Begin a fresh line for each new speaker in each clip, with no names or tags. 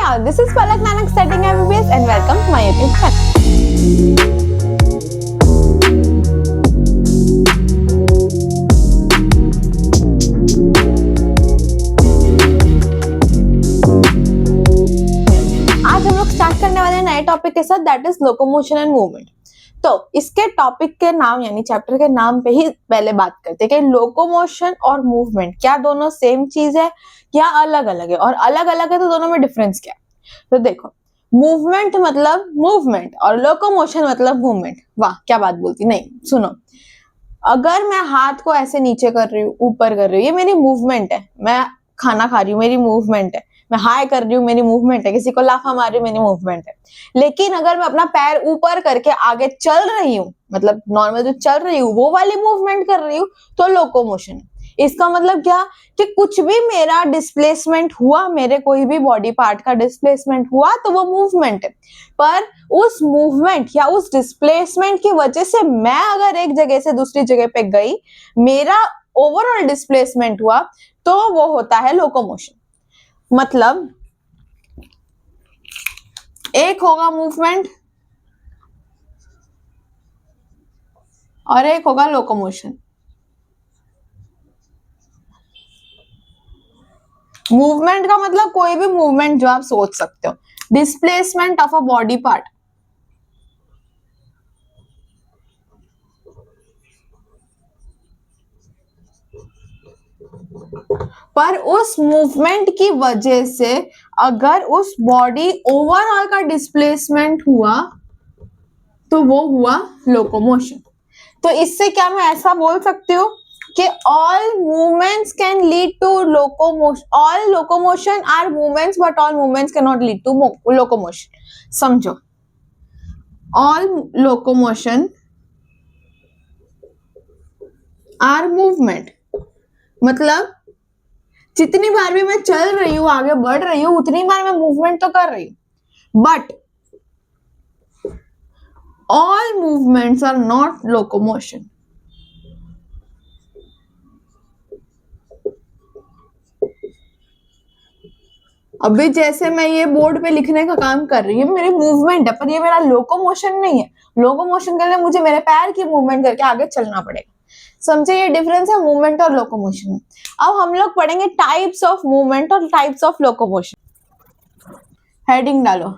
Hi all, this is Palak Nanak studying MBBS and welcome to my YouTube channel. आज हम लोग start करने वाले नए टॉपिक के साथ, that is locomotion and movement. तो इसके टॉपिक के नाम यानी चैप्टर के नाम पे ही पहले बात करते हैं कि लोकोमोशन और मूवमेंट क्या दोनों सेम चीज है या अलग अलग है, और अलग अलग है तो दोनों में डिफरेंस क्या है। तो देखो, मूवमेंट मतलब मूवमेंट और लोकोमोशन मतलब मूवमेंट। वाह क्या बात बोलती। नहीं सुनो, अगर मैं हाथ को ऐसे नीचे कर रही हूँ, ऊपर कर रही हूँ, ये मेरी मूवमेंट है। मैं खाना खा रही हूँ, मेरी मूवमेंट है। मैं हाय कर रही हूँ, मेरी मूवमेंट है। किसी को लाफा मार रही हूँ, मेरी मूवमेंट है। लेकिन अगर मैं अपना पैर ऊपर करके आगे चल रही हूँ, मतलब नॉर्मल जो चल रही हूँ वो वाली मूवमेंट कर रही हूँ, तो लोकोमोशन है। इसका मतलब क्या कि कुछ भी मेरा डिस्प्लेसमेंट हुआ, मेरे कोई भी बॉडी पार्ट का डिस्प्लेसमेंट हुआ तो वो मूवमेंट है। पर उस मूवमेंट या उस डिस्प्लेसमेंट की वजह से मैं अगर एक जगह से दूसरी जगह पे गई, मेरा ओवरऑल डिस्प्लेसमेंट हुआ, तो वो होता है लोकोमोशन। मतलब एक होगा मूवमेंट और एक होगा लोकोमोशन। मूवमेंट का मतलब कोई भी मूवमेंट जो आप सोच सकते हो, displacement of a body part. पर उस मूवमेंट की वजह से अगर उस बॉडी ओवरऑल का डिस्प्लेसमेंट हुआ तो वो हुआ लोकोमोशन। तो इससे क्या मैं ऐसा बोल सकती हूँ कि all movements can lead to locomotion, all locomotion are movements but all movements can not lead to locomotion. समझो, ऑल लोकोमोशन आर मूवमेंट मतलब जितनी बार भी मैं चल रही हूँ, आगे बढ़ रही हूँ, उतनी बार मैं मूवमेंट तो कर रही हूँ, but all movements are not locomotion. अभी जैसे मैं ये बोर्ड पे लिखने का काम कर रही हूँ, मेरी मूवमेंट है, पर ये मेरा लोकोमोशन नहीं है। लोकोमोशन के लिए मुझे मेरे पैर की मूवमेंट करके आगे चलना पड़ेगा। समझे, ये डिफरेंस है मूवमेंट और लोकोमोशन में। अब हम लोग पढ़ेंगे टाइप्स ऑफ मूवमेंट और टाइप्स ऑफ लोकोमोशन। हेडिंग डालो,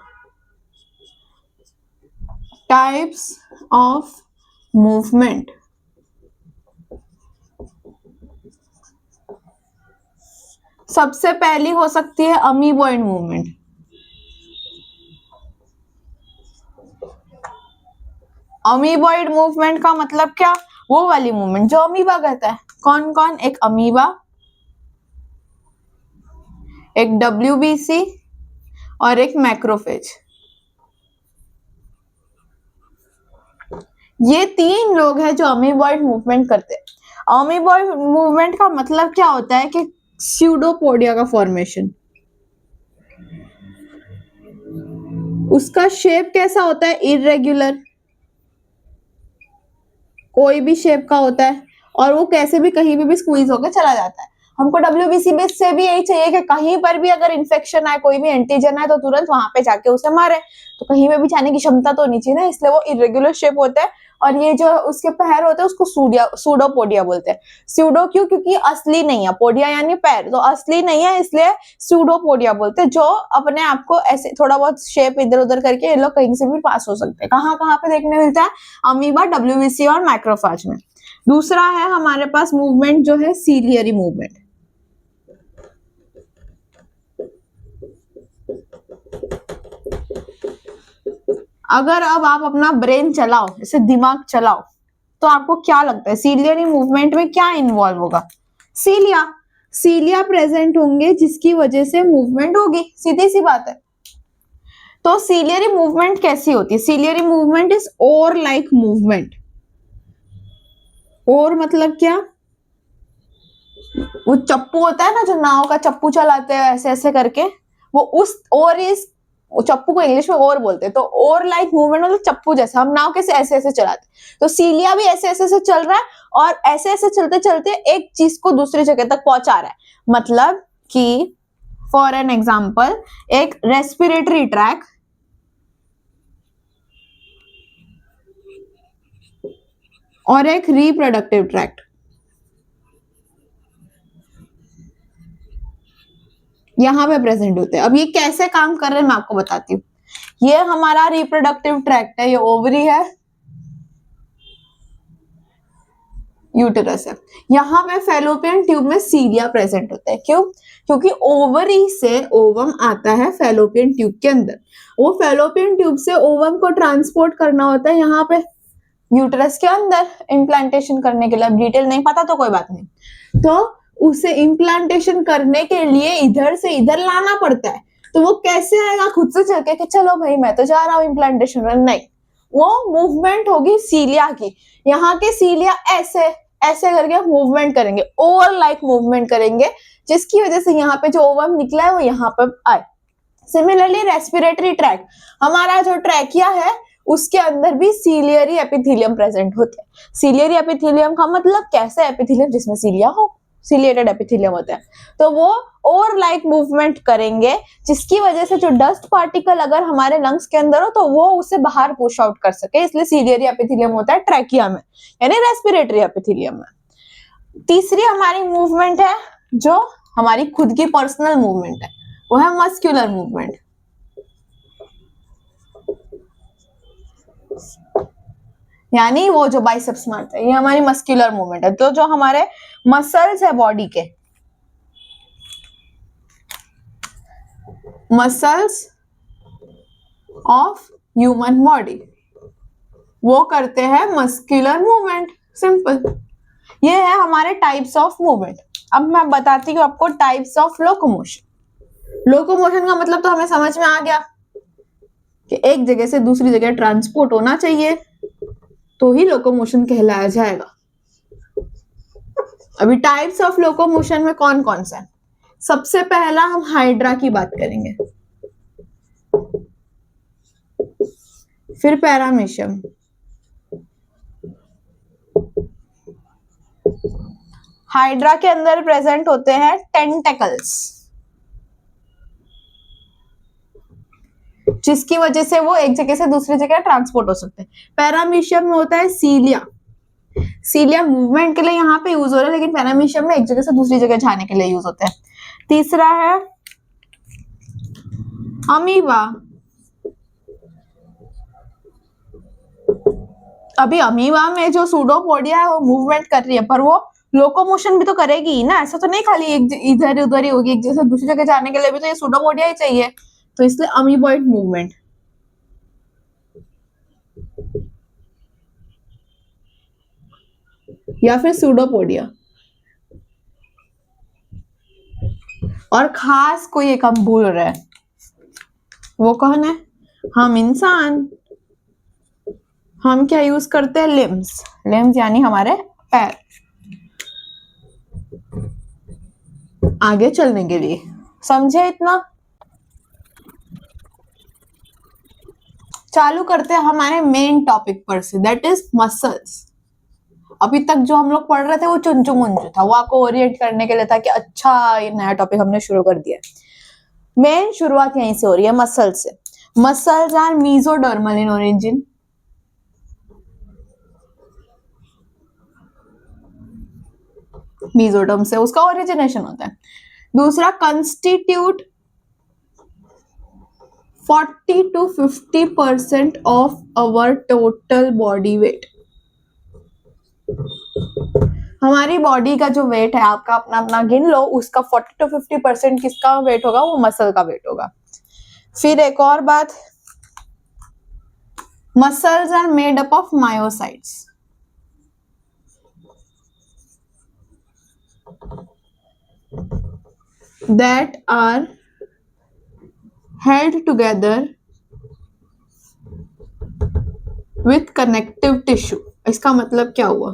टाइप्स ऑफ मूवमेंट। सबसे पहली हो सकती है अमीबॉइड मूवमेंट। अमीबॉइड मूवमेंट का मतलब क्या? वो वाली मूवमेंट जो अमीबा कहता है। कौन कौन? एक अमीबा, एक डब्ल्यूबीसी और एक मैक्रोफेज। ये तीन लोग हैं जो अमीबॉइड मूवमेंट करते हैं। अमीबॉइड मूवमेंट का मतलब क्या होता है कि स्यूडोपोडिया का फॉर्मेशन। उसका शेप कैसा होता है? इरेग्युलर, कोई भी शेप का होता है, और वो कैसे भी कहीं भी स्क्वीज होकर चला जाता है। हमको डब्ल्यूबीसी बेस से भी यही चाहिए कि कहीं पर भी अगर इन्फेक्शन आए, कोई भी एंटीजन आए, तो तुरंत वहां पे जाके उसे मारे। तो कहीं पे भी जाने की क्षमता तो नहीं चाहिए ना, इसलिए वो इरेगुलर शेप होता है। और ये जो उसके पैर होते हैं उसको सूडोपोडिया बोलते हैं। सूडो क्यों? क्योंकि असली नहीं है, पोडिया यानी पैर, तो असली नहीं है, इसलिए सूडोपोडिया बोलते हैं। जो अपने आप को ऐसे थोड़ा बहुत शेप इधर उधर करके ये लोग कहीं से भी पास हो सकते हैं। कहाँ कहाँ पे देखने मिलता है? अमीबा, डब्ल्यूबीसी और मैक्रोफेज में। दूसरा है हमारे पास मूवमेंट जो है सीलियरी मूवमेंट। अगर अब आप अपना ब्रेन चलाओ, जैसे दिमाग चलाओ, तो आपको क्या लगता है सीलियरी मूवमेंट में क्या इन्वॉल्व होगा? सीलिया प्रेजेंट होंगे, जिसकी वजह से मूवमेंट होगी। सीधी सी बात है। तो सीलियरी मूवमेंट कैसी होती है? Ciliary movement is oar like movement. Oar मतलब क्या? वो चप्पू होता है ना, जो नाव का चप्पू चलाते हैं ऐसे ऐसे करके, वो उस ओर इज, चप्पू को इंग्लिश में ओर बोलते हैं। तो ओर लाइक मूवमेंट मतलब चप्पू जैसा, हम नाव कैसे ऐसे ऐसे चलाते। तो सीलिया भी ऐसे ऐसे चल रहा है, और ऐसे ऐसे चलते चलते एक चीज को दूसरी जगह तक पहुंचा रहा है। मतलब कि फॉर एन एग्जाम्पल एक रेस्पिरेटरी ट्रैक और एक रिप्रोडक्टिव ट्रैक्ट, यहां पे प्रेजेंट होते हैं। अब ये कैसे काम कर रहे हैं मैं आपको बताती हूँ। ये हमारा रिप्रोडक्टिव ट्रैक्ट है, ये ओवरी है, यूटेरस है। यहाँ पे फेलोपियन ट्यूब में सीलिया प्रेजेंट होता है। क्यों? क्योंकि ओवरी से ओवम आता है फेलोपियन ट्यूब के अंदर, वो फेलोपियन ट्यूब से ओवम को ट्रांसपोर्ट करना होता है यहाँ पे यूटेरस के अंदर इम्प्लांटेशन करने के लिए। अब डिटेल नहीं पता तो कोई बात नहीं, तो उसे इम्प्लांटेशन करने के लिए इधर से इधर लाना पड़ता है। तो वो कैसे आएगा? खुद से चल के कि चलो भाई मैं तो जा रहा हूँ इम्प्लांटेशन में, नहीं, वो मूवमेंट होगी सीलिया की। यहाँ के सीलिया ऐसे ऐसे करके मूवमेंट करेंगे, ओवर लाइक मूवमेंट करेंगे, जिसकी वजह से यहाँ पे जो ओवम निकला है वो यहाँ पर आए। सिमिलरली रेस्पिरेटरी ट्रैक, हमारा जो ट्रैकिया है उसके अंदर भी सीलियरी एपिथेलियम प्रेजेंट होते हैं। सीलियरी एपिथेलियम का मतलब कैसे एपिथेलियम जिसमें सीलिया हो, सीलिएटेड एपिथेलियम होता है। तो वो ओवर लाइक मूवमेंट करेंगे, जिसकी वजह से जो डस्ट पार्टिकल अगर हमारे लंग्स के अंदर हो तो वो उसे बाहर पुश आउट कर सके, इसलिए सीलियरी एपिथेलियम होता है ट्रैकिया में, यानी रेस्पिरेटरी एपिथेलियम में। तीसरी हमारी मूवमेंट है जो हमारी खुद की पर्सनल मूवमेंट है, वो है मस्क्यूलर मूवमेंट। यानी वो जो बाइसेप्स मारते हैं, ये हमारी मस्क्यूलर मूवमेंट है। तो जो हमारे मसल्स है बॉडी के, मसल्स ऑफ ह्यूमन बॉडी, वो करते हैं मस्क्यूलर मूवमेंट। सिंपल, ये है हमारे टाइप्स ऑफ मूवमेंट। अब मैं बताती हूँ आपको टाइप्स ऑफ लोकोमोशन। लोकोमोशन का मतलब तो हमें समझ में आ गया कि एक जगह से दूसरी जगह ट्रांसपोर्ट होना चाहिए, तो ही लोकोमोशन कहलाया जाएगा। अभी टाइप्स ऑफ लोकोमोशन में कौन कौन सा है? सबसे पहला हम हाइड्रा की बात करेंगे, फिर पैरामीशियम, हाइड्रा के अंदर प्रेजेंट होते हैं टेंटेकल्स, जिसकी वजह से वो एक जगह से दूसरी जगह ट्रांसपोर्ट हो सकते हैं। पैरामीशियम में होता है सीलिया, सीलिया मूवमेंट के लिए यहाँ पे यूज हो रहा है, लेकिन पैरामीशियम में एक जगह से दूसरी जगह जाने के लिए यूज होता है। तीसरा है अमीबा। अभी अमीबा में जो सूडोपोडिया है वो मूवमेंट कर रही है, पर वो लोकोमोशन भी तो करेगी ना, ऐसा तो नहीं खाली एक इधर उधर ही होगी, एक जगह से दूसरी जगह जाने के लिए भी तो ये सूडोपोडिया ही चाहिए, तो इसलिए अमीबॉइड मूवमेंट। या फिर सूडोपोडिया। और खास कोई एक हम भूल रहे हैं, वो कौन है? हम इंसान। हम क्या यूज करते हैं? लिम्स। लिम्स यानी हमारे पैर, आगे चलने के लिए। समझे इतना? चालू करते हैं हमारे मेन टॉपिक पर से, दैट इज मसल्स। अभी तक जो हम लोग पढ़ रहे थे वो चुनचु मुंचु था, वो आपको ओरिएंट करने के लिए था कि अच्छा ये नया टॉपिक हमने शुरू कर दिया। मेन शुरुआत यहीं से हो रही है, मसल से। Muscles are mesodermal in origin. Mesoderm से उसका ओरिजिनेशन होता है। दूसरा, constitute 40 to 50% of our total body weight. हमारी बॉडी का जो वेट है, आपका अपना अपना गिन लो, उसका 40 to 50% किसका वेट होगा? वो मसल का वेट होगा। फिर एक और बात, muscles are made up of myocytes. that are held together with connective tissue। इसका मतलब क्या हुआ?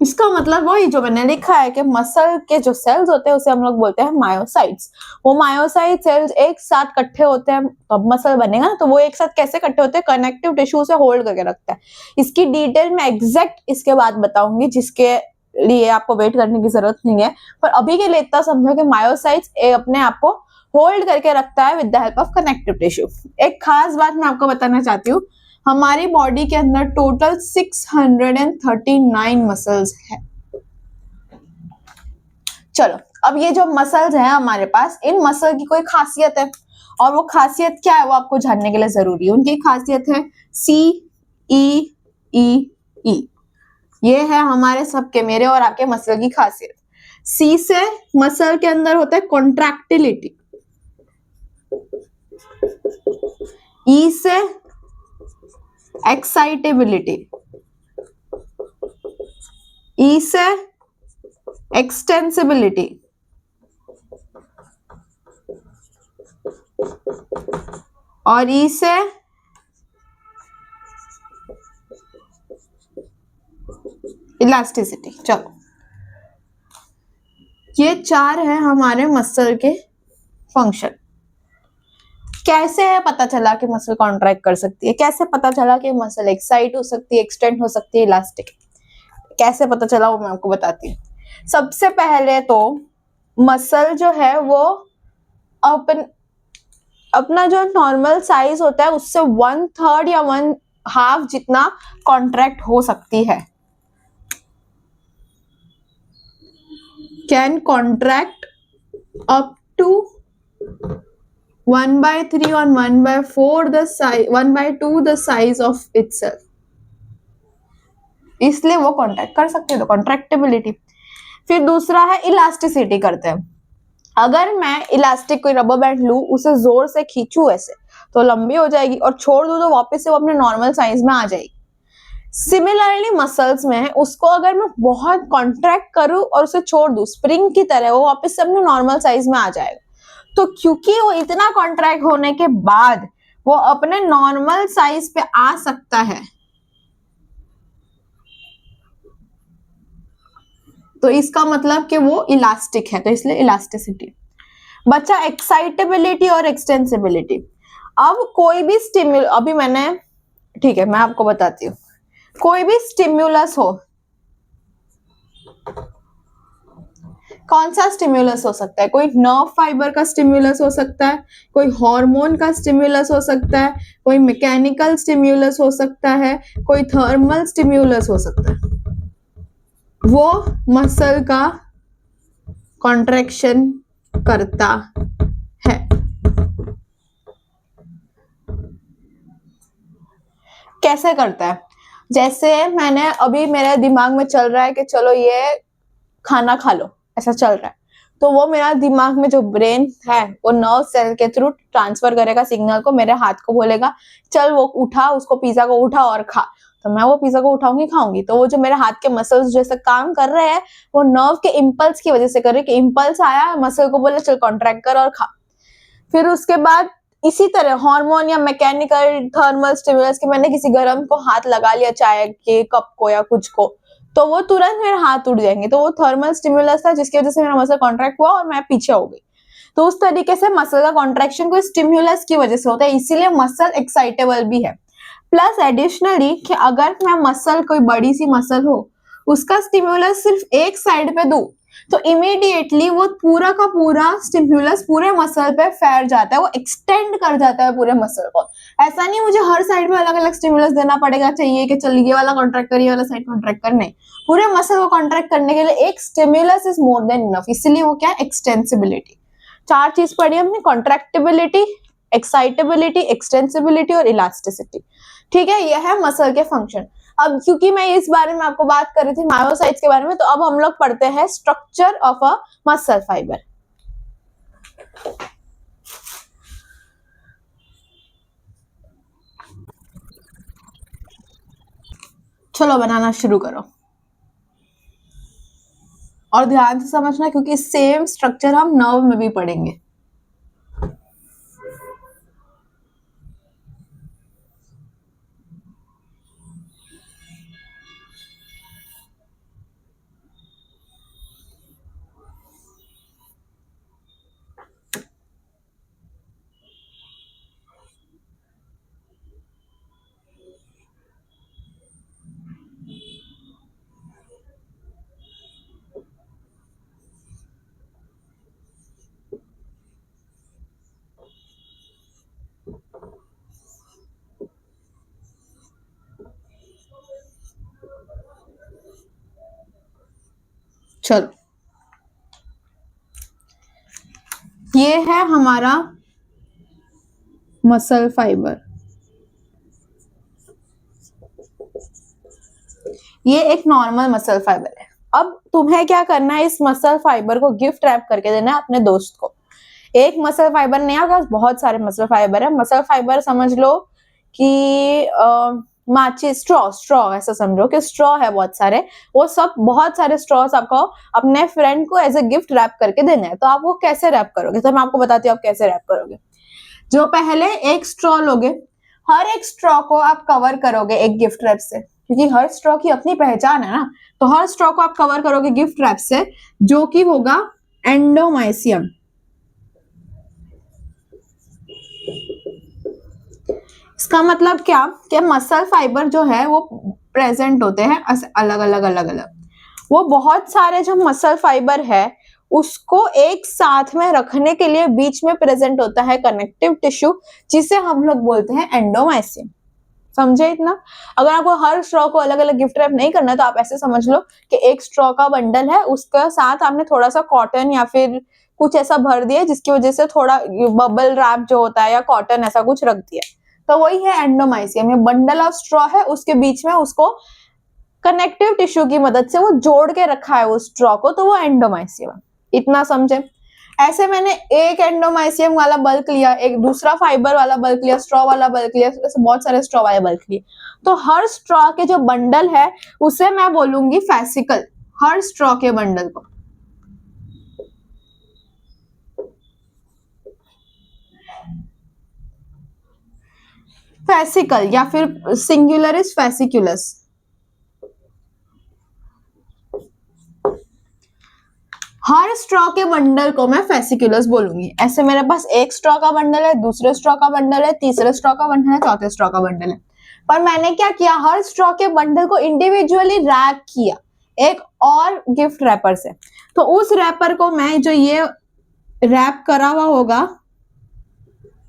इसका मतलब वही जो मैंने लिखा है कि मसल के जो सेल्स होते हैं उसे हम लोग बोलते हैं मायोसाइट्स। वो मायोसाइट सेल्स एक साथ इकट्ठे होते हैं तब मसल बनेगा ना, तो वो एक साथ कैसे इकट्ठे होते हैं? कनेक्टिव टिश्यू से होल्ड करके रखता है। इसकी डिटेल में एग्जैक्ट इसके बाद बताऊंगी, जिसके लिए आपको वेट करने की जरूरत नहीं है, पर अभी के लिए इतना समझो कि मायोसाइट्स अपने आप को होल्ड करके रखता है with the help of connective tissue. एक खास बात मैं आपको बताना चाहती हूँ, हमारी बॉडी के अंदर टोटल 639 मसल्स है। चलो अब ये जो मसल्स हैं हमारे पास, इन मसल की कोई खासियत है, और वो खासियत क्या है वो आपको जानने के लिए जरूरी है। उनकी खासियत है CEE। ये है हमारे सबके, मेरे और आपके मसल की खासियत। सी से मसल के अंदर होता है कॉन्ट्रैक्टिलिटी, ई से एक्साइटेबिलिटी, ई से एक्सटेंसिबिलिटी, और ई से इलास्टिसिटी। चलो ये चार है हमारे मसल के फंक्शन। कैसे है पता चला कि मसल कॉन्ट्रैक्ट कर सकती है, कैसे पता चला कि मसल एक्साइट हो सकती है, एक्सटेंड हो सकती है, इलास्टिक कैसे पता चला वो मैं आपको बताती हूँ। सबसे पहले तो मसल जो है वो अपना जो नॉर्मल साइज होता है उससे 1/3 या 1/2 जितना कॉन्ट्रैक्ट हो सकती है, कैन कॉन्ट्रैक्ट अप टू 1/3 और 1/4 the size, 1/2 the size of itself, इसलिए वो कॉन्ट्रैक्ट कर सकते हैं, तो कॉन्ट्रैक्टेबिलिटी। फिर दूसरा है इलास्टिसिटी करते हैं। अगर मैं इलास्टिक कोई रबर बैंड लूं, उसे जोर से खींचू ऐसे तो लंबी हो जाएगी, और छोड़ दूं तो वापस से वो अपने नॉर्मल साइज में आ जाएगी। सिमिलरली मसल्स में उसको अगर मैं बहुत कॉन्ट्रैक्ट करूं और उसे छोड़ दूं स्प्रिंग की तरह, वो वापस से अपने नॉर्मल साइज में आ जाएगा। तो क्योंकि वो इतना कॉन्ट्रैक्ट होने के बाद वो अपने नॉर्मल साइज पे आ सकता है, तो इसका मतलब कि वो इलास्टिक है, तो इसलिए इलास्टिसिटी। बचा एक्साइटेबिलिटी और एक्सटेंसिबिलिटी। अब कोई भी स्टिम्युल, अभी मैंने, ठीक है मैं आपको बताती हूँ, कोई भी स्टिम्युलस हो, कौन सा स्टिम्युलस हो सकता है, कोई नर्व फाइबर का स्टिम्युलस हो सकता है, कोई हार्मोन का स्टिम्युलस हो सकता है, कोई मैकेनिकल स्टिम्युलस हो सकता है, कोई थर्मल स्टिम्युलस हो सकता है। वो मसल का कॉन्ट्रैक्शन करता है। कैसे करता है? जैसे मैंने अभी, मेरे दिमाग में चल रहा है कि चलो ये खाना खा लो, ऐसा चल रहा है, तो वो मेरा दिमाग में जो ब्रेन है वो नर्व सेल के थ्रू ट्रांसफर करेगा सिग्नल को, मेरे हाथ को बोलेगा चल वो उठा, उसको पिज्जा को उठा और खा, तो मैं वो पिज्जा को उठाऊंगी खाऊंगी। तो वो जो मेरे हाथ के मसल्स जैसे काम कर रहे हैं वो नर्व के इम्पल्स की वजह से कर रहे हैं, कि इम्पल्स आया, मसल को बोले चल कॉन्ट्रैक्ट कर और खा। फिर उसके बाद इसी तरह हार्मोन या मैकेनिकल थर्मल स्टिमुलस के, मैंने किसी गर्म को हाथ लगा लिया, चाय के कप को या कुछ को, तो वो तुरंत मेरे हाथ उड़ जाएंगे, तो वो थर्मल स्टिमुलस था जिसकी वजह से मेरा मसल कॉन्ट्रैक्ट हुआ और मैं पीछे हो गई। तो उस तरीके से मसल का कॉन्ट्रैक्शन कोई स्टिमुलस की वजह से होता है, इसीलिए मसल एक्साइटेबल भी है। प्लस एडिशनली कि अगर मैं मसल, कोई बड़ी सी मसल हो, उसका स्टिमुलस सिर्फ एक साइड पे दूं, तो इमीडिएटली वो पूरा का पूरा स्टिमुलस पूरे मसल पे फैल जाता है, वो एक्सटेंड कर जाता है पूरे मसल को। ऐसा नहीं मुझे हर साइड में अलग अलग स्टिमुलस देना पड़ेगा, चाहिए कि चल ये वाला कॉन्ट्रैक्ट कर, ये वाला साइड कॉन्ट्रैक्ट कर, नहीं, पूरे मसल को कॉन्ट्रैक्ट करने के लिए एक stimulus is more than enough, इसीलिए वो क्या है, एक्सटेंसिबिलिटी। चार चीज पढ़ी हमने, कॉन्ट्रैक्टिबिलिटी, एक्साइटेबिलिटी, एक्सटेंसिबिलिटी और इलास्टिसिटी। ठीक है, यह है मसल के फंक्शन। अब क्योंकि मैं इस बारे में आपको बात कर रही थी मायोसाइट्स के बारे में, तो अब हम लोग पढ़ते हैं structure of a muscle fibre. चलो बनाना शुरू करो, और ध्यान से समझना क्योंकि सेम स्ट्रक्चर हम नर्व में भी पढ़ेंगे। चलो, ये है हमारा मसल फाइबर। ये एक नॉर्मल मसल फाइबर है। अब तुम्हें क्या करना है, इस मसल फाइबर को गिफ्ट रैप करके देना है अपने दोस्त को। एक मसल फाइबर नहीं, आपके पास बहुत सारे मसल फाइबर है। मसल फाइबर समझ लो कि माचिस, स्ट्रॉ ऐसा समझो कि स्ट्रॉ है बहुत सारे, वो सब बहुत सारे स्ट्रॉस आपको अपने फ्रेंड को एज ए गिफ्ट रैप करके देना है। तो आप वो कैसे रैप करोगे, तो मैं आपको बताती हूँ आप कैसे रैप करोगे। जो पहले एक स्ट्रॉ लोगे, हर एक स्ट्रॉ को आप कवर करोगे एक गिफ्ट रैप से, क्योंकि हर स्ट्रॉ की अपनी पहचान है ना। तो हर स्ट्रॉ को आप कवर करोगे गिफ्ट रैप से, जो कि होगा एंडोमाइसियम। इसका मतलब क्या कि मसल फाइबर जो है वो प्रेजेंट होते हैं अलग अलग। वो बहुत सारे जो मसल फाइबर है उसको एक साथ में रखने के लिए बीच में प्रेजेंट होता है कनेक्टिव टिश्यू, जिसे हम लोग बोलते हैं एंडोमाइसियम। समझे इतना? अगर आपको हर स्ट्रॉ को अलग अलग गिफ्ट रैप नहीं करना है तो आप ऐसे समझ लो कि एक स्ट्रॉ का बंडल है, उसके साथ आपने थोड़ा सा कॉटन या फिर कुछ ऐसा भर दिया जिसकी वजह से थोड़ा बबल रैप जो होता है या कॉटन ऐसा कुछ रख दिया, तो वही है एंडोमाइसियम। ये बंडल ऑफ स्ट्रॉ है, उसके बीच में उसको कनेक्टिव टिश्यू की मदद से वो जोड़ के रखा है उस स्ट्रॉ को, तो वो एंडोमाइसियम है। इतना समझे? ऐसे मैंने एक एंडोमाइसियम वाला बल्क लिया, एक दूसरा फाइबर वाला बल्क लिया, स्ट्रॉ वाला बल्क लिया, ऐसे बहुत सारे स्ट्रॉ वाले बल्क लिए। तो हर स्ट्रॉ के जो बंडल है उसे मैं बोलूंगी फेसिकल, हर स्ट्रॉ के बंडल को। फेसिकल या फिर singular is fasciculus. Her straw के बंडल को मैं फेसिकुलस बोलूंगी। ऐसे मेरे पास एक स्ट्रॉ का बंडल है, दूसरे स्ट्रॉ का बंडल है, तीसरे स्ट्रॉ का बंडल है, चौथे स्ट्रॉ का बंडल है। पर मैंने क्या किया, हर स्ट्रॉ के बंडल को इंडिविजुअली रैप किया एक और गिफ्ट रैपर से। तो उस रैपर को मैं, जो ये रैप करा हुआ होगा,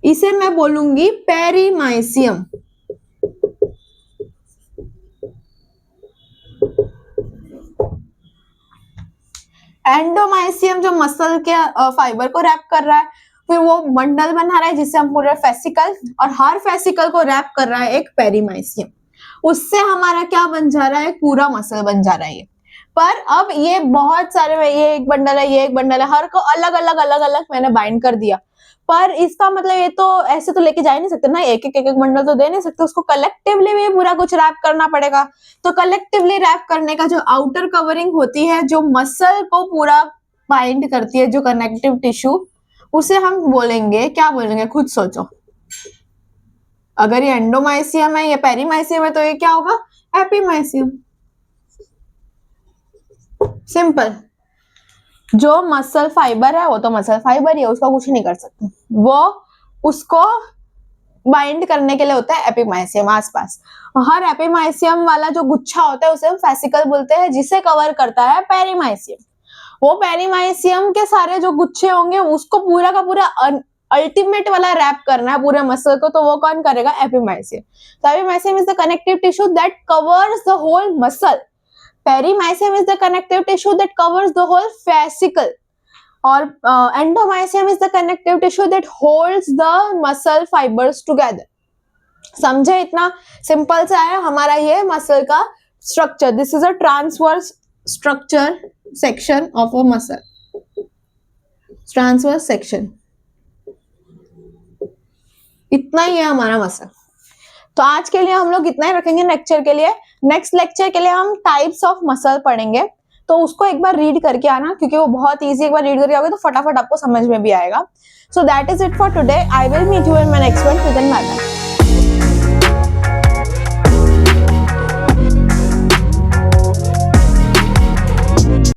इसे मैं बोलूंगी पेरीमाइसियम। एंडोमाइसियम जो मसल के फाइबर को रैप कर रहा है, फिर वो बंडल बना रहा है जिसे हम पूरा फेसिकल, और हर फेसिकल को रैप कर रहा है एक पेरीमाइसियम। उससे हमारा क्या बन जा रहा है, पूरा मसल बन जा रहा है ये। पर अब ये बहुत सारे, ये एक बंडल है, ये एक बंडल है, हर को अलग अलग मैंने बाइंड कर दिया। पर इसका मतलब ये तो ऐसे तो लेके जा ही नहीं सकते ना, एक एक बंडल तो दे नहीं सकते, उसको कलेक्टिवली भी पूरा कुछ रैप करना पड़ेगा। तो कलेक्टिवली रैप करने का जो आउटर कवरिंग होती है, जो मसल को पूरा बाइंड करती है, जो कनेक्टिव टिश्यू, उसे हम बोलेंगे, क्या बोलेंगे, खुद सोचो। अगर ये एंडोमाइसियम है, ये पेरीमाइसियम है, तो ये क्या होगा, एपीमाइसियम। सिंपल। जो मसल फाइबर है वो तो मसल फाइबर ही है, उसका कुछ नहीं कर सकते, वो उसको बाइंड करने के लिए होता है एपीमाइसियम आसपास। हर एपीमाइसियम वाला जो गुच्छा होता है उसे हम फेसिकल बोलते हैं, जिसे कवर करता है पेरीमाइसियम। वो पेरीमाइसियम के सारे जो गुच्छे होंगे उसको पूरा का पूरा अल्टीमेट वाला रैप करना है पूरे मसल को, तो वो कौन करेगा, एपीमाइसियम। तो epimysium is the connective tissue that covers the whole muscle. Perimysium is the connective tissue that covers the whole fascicle, और endomysium is the connective tissue that holds the muscle fibers together. समझे? इतना simple सा है हमारा ये muscle का structure. This is a transverse structure section of a muscle, transverse section. इतना ही है हमारा मसल। तो आज के लिए हम लोग इतना ही रखेंगे लेक्चर के लिए। नेक्स्ट लेक्चर के लिए हम टाइप्स ऑफ मसल पढ़ेंगे, तो उसको एक बार रीड करके आना, क्योंकि वो बहुत इजी, एक बार रीड करके आओगे तो फटाफट आपको समझ में भी आएगा। So that is it for today. I will meet you in my next one. Till then bye bye.